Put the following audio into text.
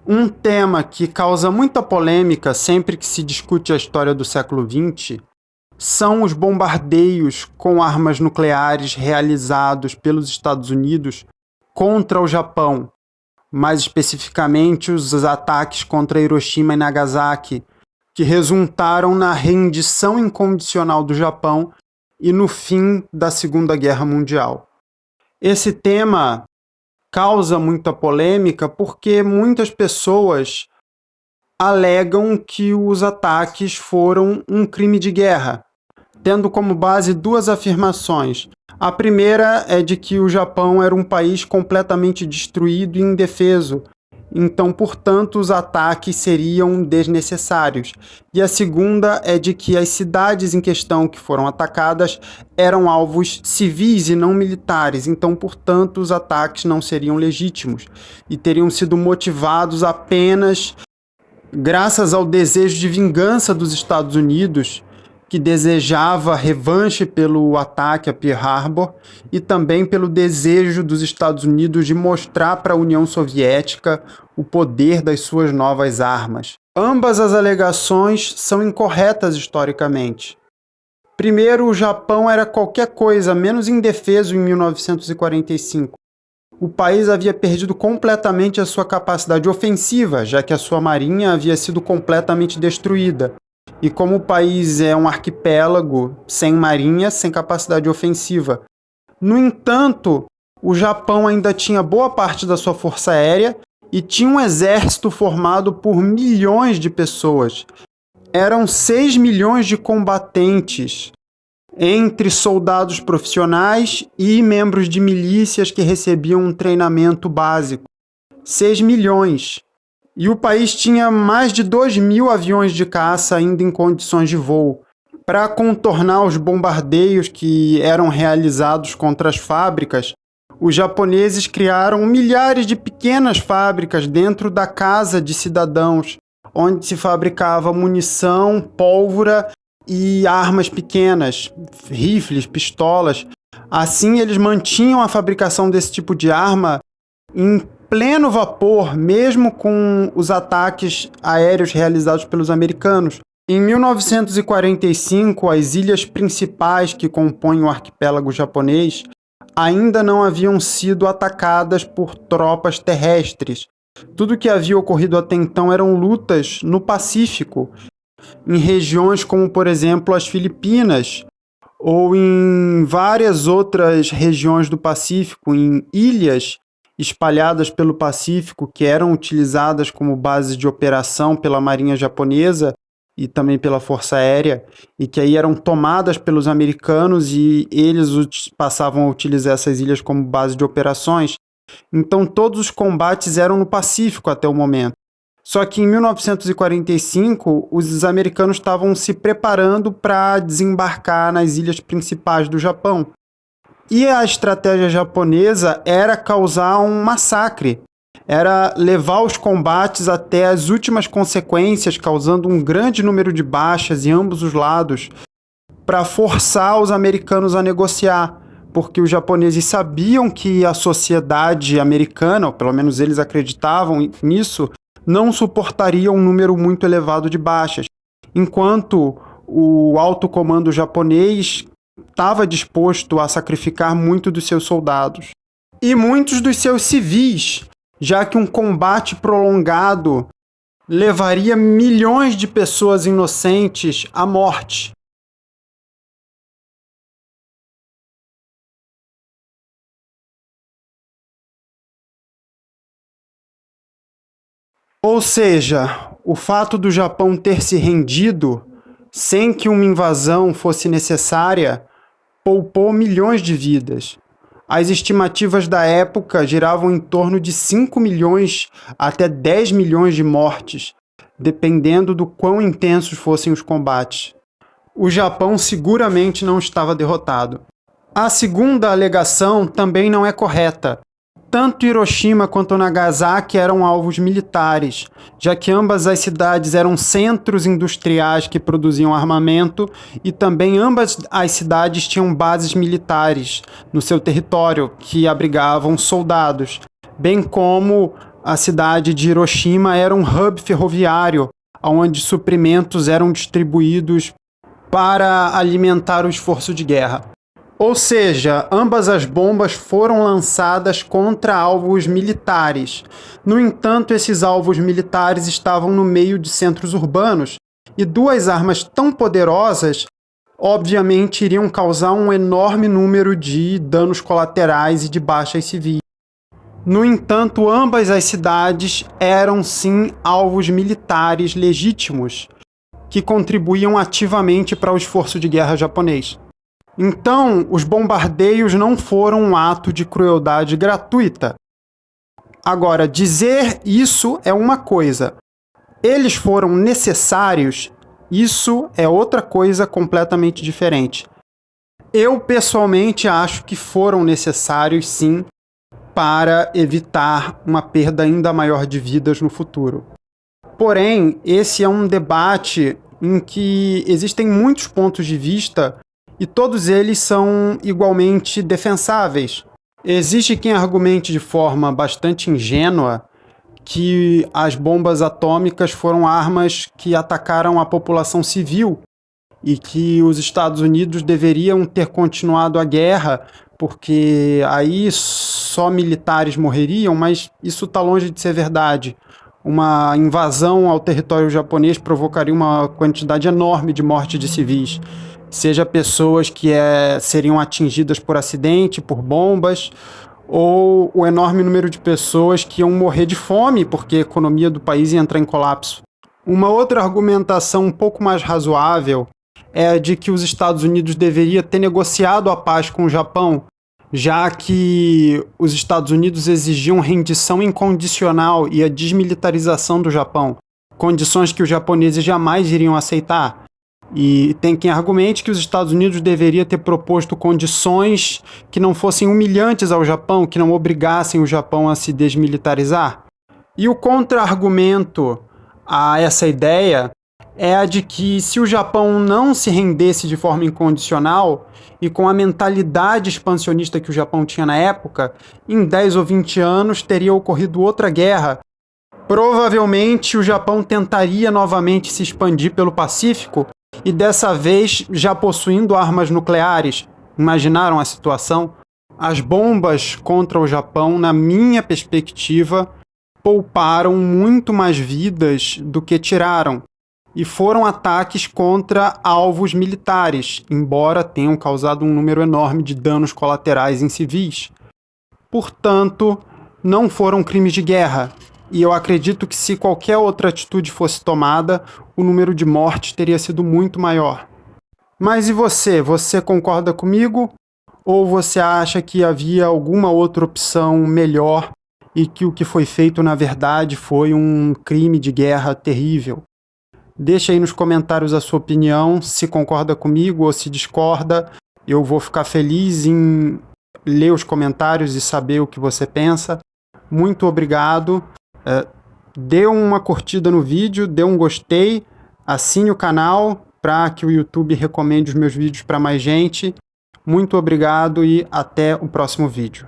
Um tema que causa muita polêmica sempre que se discute a história do século XX são os bombardeios com armas nucleares realizados pelos Estados Unidos contra o Japão, mais especificamente os ataques contra Hiroshima e Nagasaki, que resultaram na rendição incondicional do Japão e no fim da Segunda Guerra Mundial. Esse tema causa muita polêmica porque muitas pessoas alegam que os ataques foram um crime de guerra, tendo como base duas afirmações. A primeira é de que o Japão era um país completamente destruído e indefeso, então, portanto, os ataques seriam desnecessários. E a segunda é de que as cidades em questão que foram atacadas eram alvos civis e não militares, então, portanto, os ataques não seriam legítimos e teriam sido motivados apenas graças ao desejo de vingança dos Estados Unidos, que desejava revanche pelo ataque a Pearl Harbor e também pelo desejo dos Estados Unidos de mostrar para a União Soviética o poder das suas novas armas. Ambas as alegações são incorretas historicamente. Primeiro, o Japão era qualquer coisa menos indefeso em 1945. O país havia perdido completamente a sua capacidade ofensiva, já que a sua marinha havia sido completamente destruída. E como o país é um arquipélago sem marinha, sem capacidade ofensiva. No entanto, o Japão ainda tinha boa parte da sua força aérea e tinha um exército formado por milhões de pessoas. Eram 6 milhões de combatentes, entre soldados profissionais e membros de milícias que recebiam um treinamento básico. 6 milhões. E o país tinha mais de 2.000 aviões de caça ainda em condições de voo. Para contornar os bombardeios que eram realizados contra as fábricas, os japoneses criaram milhares de pequenas fábricas dentro da casa de cidadãos, onde se fabricava munição, pólvora e armas pequenas, rifles, pistolas. Assim, eles mantinham a fabricação desse tipo de arma em pleno vapor, mesmo com os ataques aéreos realizados pelos americanos. Em 1945, as ilhas principais que compõem o arquipélago japonês ainda não haviam sido atacadas por tropas terrestres. Tudo que havia ocorrido até então eram lutas no Pacífico, em regiões como, por exemplo, as Filipinas, ou em várias outras regiões do Pacífico, em ilhas espalhadas pelo Pacífico, que eram utilizadas como base de operação pela Marinha Japonesa e também pela Força Aérea, e que aí eram tomadas pelos americanos e eles passavam a utilizar essas ilhas como base de operações. Então todos os combates eram no Pacífico até o momento. Só que em 1945, os americanos estavam se preparando para desembarcar nas ilhas principais do Japão. E a estratégia japonesa era causar um massacre, era levar os combates até as últimas consequências, causando um grande número de baixas em ambos os lados, para forçar os americanos a negociar, porque os japoneses sabiam que a sociedade americana, ou pelo menos eles acreditavam nisso, não suportaria um número muito elevado de baixas, enquanto o alto comando japonês estava disposto a sacrificar muito dos seus soldados e muitos dos seus civis, já que um combate prolongado levaria milhões de pessoas inocentes à morte. Ou seja, o fato do Japão ter se rendido sem que uma invasão fosse necessária poupou milhões de vidas. As estimativas da época giravam em torno de 5 milhões até 10 milhões de mortes, dependendo do quão intensos fossem os combates. O Japão seguramente não estava derrotado. A segunda alegação também não é correta. Tanto Hiroshima quanto Nagasaki eram alvos militares, já que ambas as cidades eram centros industriais que produziam armamento e também ambas as cidades tinham bases militares no seu território que abrigavam soldados, bem como A cidade de Hiroshima era um hub ferroviário, onde suprimentos eram distribuídos para alimentar o esforço de guerra. Ou seja, ambas as bombas foram lançadas contra alvos militares. No entanto, esses alvos militares estavam no meio de centros urbanos, e duas armas tão poderosas, obviamente, iriam causar um enorme número de danos colaterais e de baixas civis. No entanto, ambas as cidades eram sim alvos militares legítimos, que contribuíam ativamente para o esforço de guerra japonês. Então, os bombardeios não foram um ato de crueldade gratuita. Agora, dizer isso é uma coisa. Eles foram necessários, isso é outra coisa completamente diferente. Eu, pessoalmente, acho que foram necessários, sim, para evitar uma perda ainda maior de vidas no futuro. Porém, esse é um debate em que existem muitos pontos de vista e todos eles são igualmente defensáveis. Existe quem argumente de forma bastante ingênua que as bombas atômicas foram armas que atacaram a população civil e que os Estados Unidos deveriam ter continuado a guerra, porque aí só militares morreriam, mas isso está longe de ser verdade. Uma invasão ao território japonês provocaria uma quantidade enorme de morte de civis, seja pessoas que seriam atingidas por acidente, por bombas, ou o enorme número de pessoas que iam morrer de fome, porque a economia do país ia entrar em colapso. Uma outra argumentação um pouco mais razoável é a de que os Estados Unidos deveriam ter negociado a paz com o Japão, já que os Estados Unidos exigiam rendição incondicional e a desmilitarização do Japão, condições que os japoneses jamais iriam aceitar. E tem quem argumente que os Estados Unidos deveriam ter proposto condições que não fossem humilhantes ao Japão, que não obrigassem o Japão a se desmilitarizar. E o contra-argumento a essa ideia é a de que se o Japão não se rendesse de forma incondicional e com a mentalidade expansionista que o Japão tinha na época, em 10 ou 20 anos teria ocorrido outra guerra. Provavelmente o Japão tentaria novamente se expandir pelo Pacífico e dessa vez já possuindo armas nucleares. Imaginaram a situação? As bombas contra o Japão, na minha perspectiva, pouparam muito mais vidas do que tiraram. E foram ataques contra alvos militares, embora tenham causado um número enorme de danos colaterais em civis. Portanto, não foram crimes de guerra. E eu acredito que se qualquer outra atitude fosse tomada, o número de mortes teria sido muito maior. Mas e você? Você concorda comigo? Ou você acha que havia alguma outra opção melhor e que o que foi feito, na verdade, foi um crime de guerra terrível? Deixa aí nos comentários a sua opinião, se concorda comigo ou se discorda. Eu vou ficar feliz em ler os comentários e saber o que você pensa. Muito obrigado. Dê uma curtida no vídeo, dê um gostei, assine o canal para que o YouTube recomende os meus vídeos para mais gente. Muito obrigado e até o próximo vídeo.